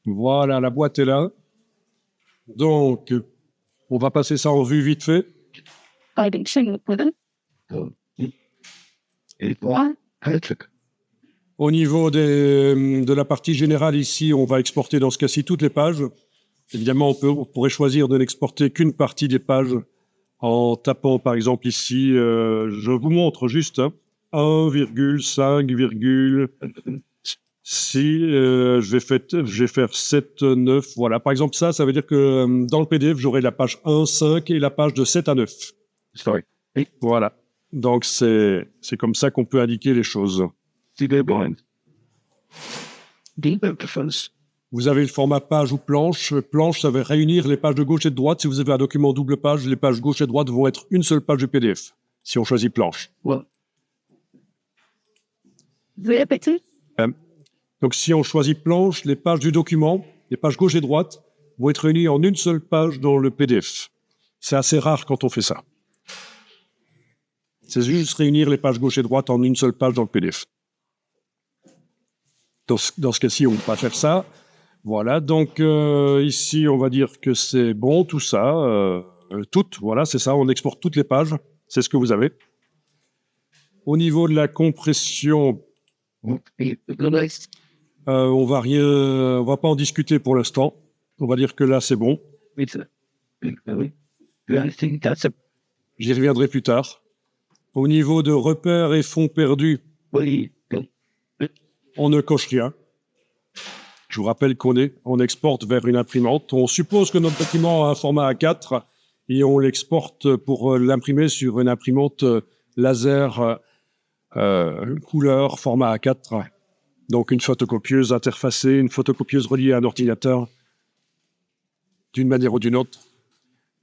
Voilà, la boîte est là. Donc, on va passer ça en vue vite fait. Au niveau de la partie générale, ici, on va exporter dans ce cas-ci toutes les pages. Évidemment, on pourrait choisir de n'exporter qu'une partie des pages en tapant, par exemple, ici, je vous montre juste, 1,5, si je vais faire 7, 9, voilà. Par exemple, ça veut dire que dans le PDF, j'aurai la page 1, 5 et la page de 7 à 9. Sorry. Voilà. Donc, c'est comme ça qu'on peut indiquer les choses. Vous avez le format page ou planche. Planche, ça va réunir les pages de gauche et de droite. Si vous avez un document double page, les pages gauche et droite vont être une seule page du PDF, si on choisit planche. Donc, si on choisit planche, les pages du document, les pages gauche et droite, vont être réunies en une seule page dans le PDF. C'est assez rare quand on fait ça. C'est juste réunir les pages gauche et droite en une seule page dans le PDF. Dans ce cas-ci, on ne peut pas faire ça. Voilà, donc ici, on va dire que c'est bon, tout ça, toutes, voilà, c'est ça, on exporte toutes les pages, c'est ce que vous avez. Au niveau de la compression, on va pas en discuter pour l'instant. On va dire que là, c'est bon. J'y reviendrai plus tard. Au niveau de repères et fonds perdus, on ne coche rien. Je vous rappelle on exporte vers une imprimante. On suppose que notre document a un format A4 et on l'exporte pour l'imprimer sur une imprimante laser couleur format A4. Donc une photocopieuse interfacée, une photocopieuse reliée à un ordinateur d'une manière ou d'une autre.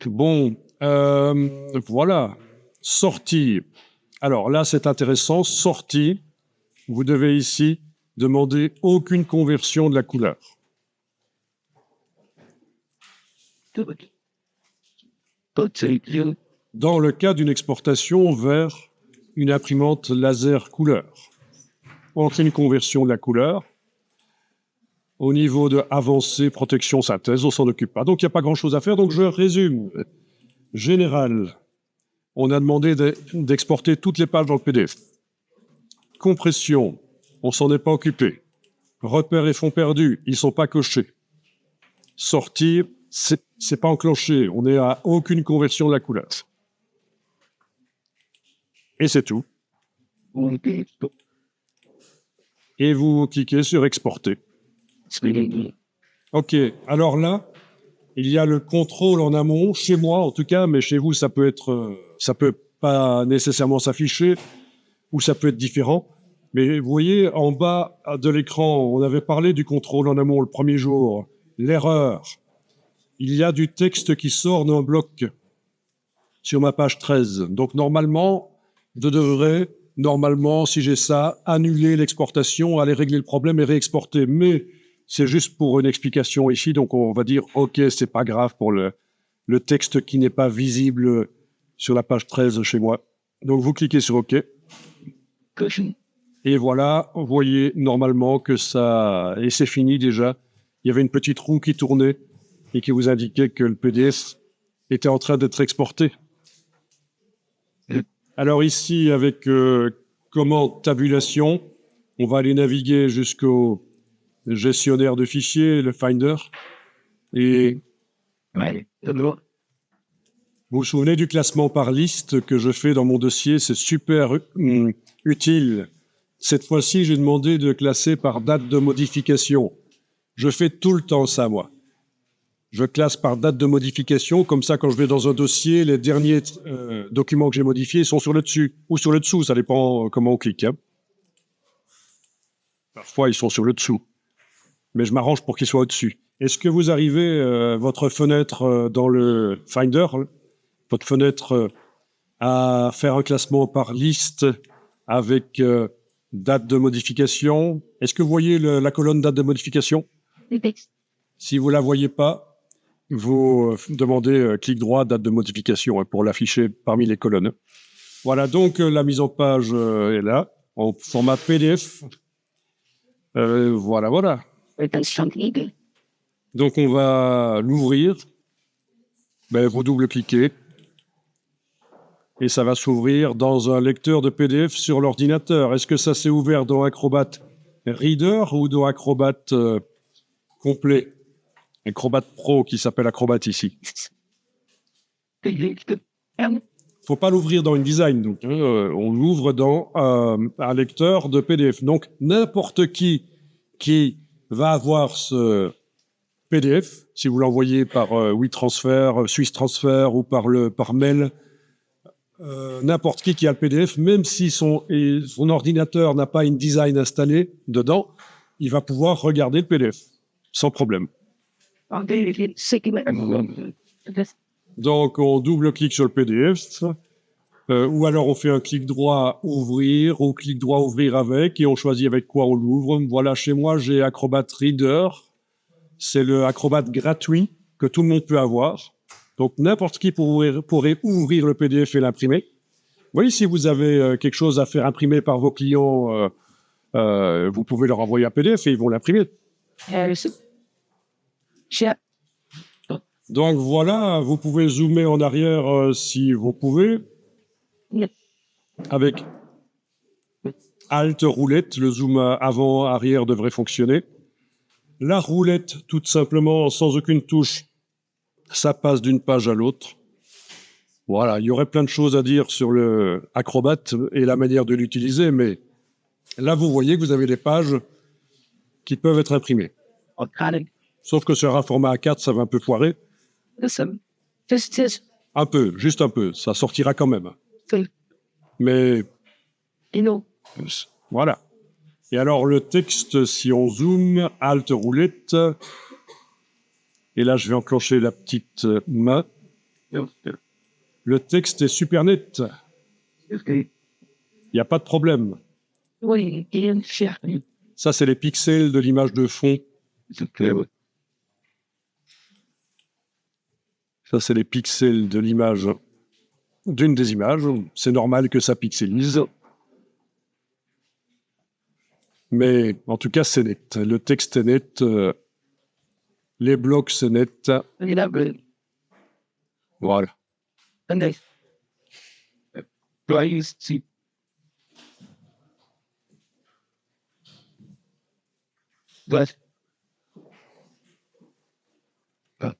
Bon, voilà. Sortie. Alors là, c'est intéressant. Sortie. Vous devez ici demander aucune conversion de la couleur. Dans le cas d'une exportation vers une imprimante laser couleur, on fait une conversion de la couleur. Au niveau de avancée, protection, synthèse, on s'en occupe pas. Donc, il n'y a pas grand-chose à faire. Donc, je résume. Général, on a demandé d'exporter toutes les pages dans le PDF. Compression, on s'en est pas occupé. Repères et fonds perdus, ils sont pas cochés. Sortie, c'est pas enclenché. On n'est à aucune conversion de la couleur. Et c'est tout. Et vous cliquez sur exporter. Ok, alors là, il y a le contrôle en amont, chez moi en tout cas, mais chez vous, ça peut pas nécessairement s'afficher, ou ça peut être différent. Mais vous voyez, en bas de l'écran, on avait parlé du contrôle en amont le premier jour. L'erreur. Il y a du texte qui sort d'un bloc sur ma page 13. Donc normalement, je devrais, si j'ai ça, annuler l'exportation, aller régler le problème et réexporter. Mais c'est juste pour une explication ici, donc on va dire, ok, c'est pas grave pour le texte qui n'est pas visible sur la page 13 chez moi. Donc vous cliquez sur OK. Et voilà, vous voyez normalement que ça... Et c'est fini déjà. Il y avait une petite roue qui tournait et qui vous indiquait que le PDF était en train d'être exporté. Alors ici, avec commande tabulation, on va aller naviguer jusqu'au gestionnaire de fichiers, le Finder. Et vous vous souvenez du classement par liste que je fais dans mon dossier? C'est super utile. Cette fois-ci, j'ai demandé de classer par date de modification. Je fais tout le temps ça, moi. Je classe par date de modification, comme ça, quand je vais dans un dossier, les derniers documents que j'ai modifiés sont sur le dessus, ou sur le dessous, ça dépend comment on clique. Hein. Parfois, ils sont sur le dessous, mais je m'arrange pour qu'ils soient au-dessus. Est-ce que vous arrivez, votre fenêtre dans le Finder, votre fenêtre à faire un classement par liste avec date de modification? Est-ce que vous voyez la colonne date de modification? Si vous la voyez pas, vous demandez clic droit, date de modification, pour l'afficher parmi les colonnes. Voilà, donc la mise en page est là, en format PDF. Voilà. Donc on va l'ouvrir. Ben, vous double-cliquez. Et ça va s'ouvrir dans un lecteur de PDF sur l'ordinateur. Est-ce que ça s'est ouvert dans Acrobat Reader ou dans Acrobat complet? Acrobat Pro qui s'appelle Acrobat ici. Faut pas l'ouvrir dans InDesign, donc on l'ouvre dans un lecteur de PDF. Donc n'importe qui va avoir ce PDF, si vous l'envoyez par WeTransfer, Swiss Transfer ou par mail, n'importe qui a le PDF, même si son ordinateur n'a pas InDesign installé dedans, il va pouvoir regarder le PDF sans problème. Donc on double-clique sur le PDF, ou alors on fait un clic droit ouvrir, ou clic droit ouvrir avec, et on choisit avec quoi on l'ouvre. Voilà, chez moi j'ai Acrobat Reader, c'est le Acrobat gratuit que tout le monde peut avoir. Donc n'importe qui pourrait ouvrir le PDF et l'imprimer. Vous voyez, si vous avez quelque chose à faire imprimer par vos clients, vous pouvez leur envoyer un PDF et ils vont l'imprimer. Donc voilà, vous pouvez zoomer en arrière si vous pouvez. Avec Alt roulette, le zoom avant-arrière devrait fonctionner. La roulette, tout simplement, sans aucune touche, ça passe d'une page à l'autre. Voilà, il y aurait plein de choses à dire sur le Acrobat et la manière de l'utiliser, mais là, vous voyez que vous avez des pages qui peuvent être imprimées. Sauf que sur un format A4, ça va un peu foirer. Un peu, juste un peu, ça sortira quand même. Mais voilà. Et alors le texte, si on zoome, Alt roulette, et là je vais enclencher la petite main. Le texte est super net. Il n'y a pas de problème. Ça, c'est les pixels de l'image de fond. Ça, c'est les pixels de l'image, d'une des images. C'est normal que ça pixelise. Mais en tout cas, c'est net. Le texte est net. Les blocs, c'est net. Voilà.